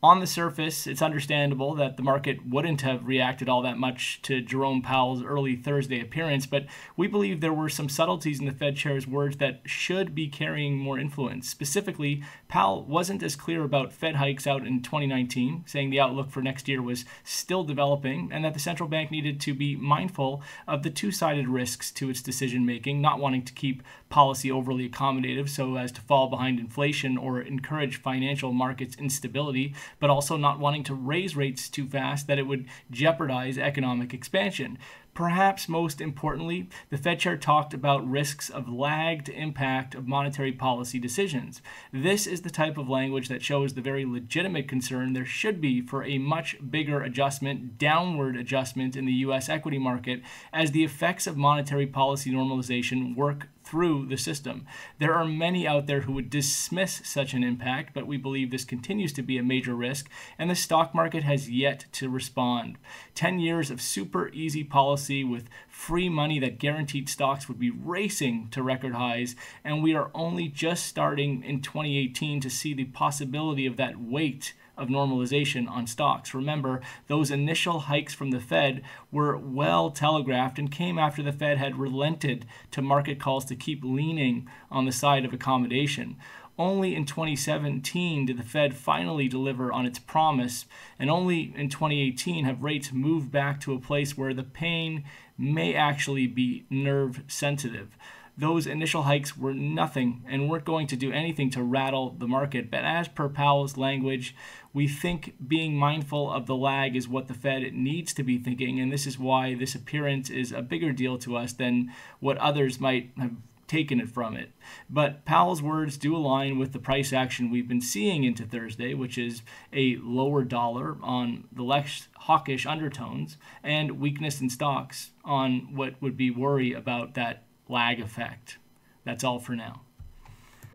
On the surface, it's understandable that the market wouldn't have reacted all that much to Jerome Powell's early Thursday appearance, but we believe there were some subtleties in the Fed chair's words that should be carrying more influence. Specifically, Powell wasn't as clear about Fed hikes out in 2019, saying the outlook for next year was still developing and that the central bank needed to be mindful of the two-sided risks to its decision-making, not wanting to keep policy overly accommodative so as to fall behind inflation or encourage financial markets instability, but also not wanting to raise rates too fast that it would jeopardize economic expansion. Perhaps most importantly, the Fed chair talked about risks of lagged impact of monetary policy decisions. This is the type of language that shows the very legitimate concern there should be for a much bigger adjustment, downward adjustment in the U.S. equity market as the effects of monetary policy normalization work through the system. There are many out there who would dismiss such an impact, but we believe this continues to be a major risk, and the stock market has yet to respond. 10 years of super easy policy with free money that guaranteed stocks would be racing to record highs, and we are only just starting in 2018 to see the possibility of that weight of normalization on stocks. Remember, those initial hikes from the Fed were well telegraphed and came after the Fed had relented to market calls to keep leaning on the side of accommodation. Only in 2017 did the Fed finally deliver on its promise, and only in 2018 have rates moved back to a place where the pain may actually be nerve sensitive. Those initial hikes were nothing and weren't going to do anything to rattle the market. But as per Powell's language, we think being mindful of the lag is what the Fed needs to be thinking, and this is why this appearance is a bigger deal to us than what others might have taken it from it. But Powell's words do align with the price action we've been seeing into Thursday, which is a lower dollar on the less hawkish undertones and weakness in stocks on what would be worry about that lag effect. That's all for now.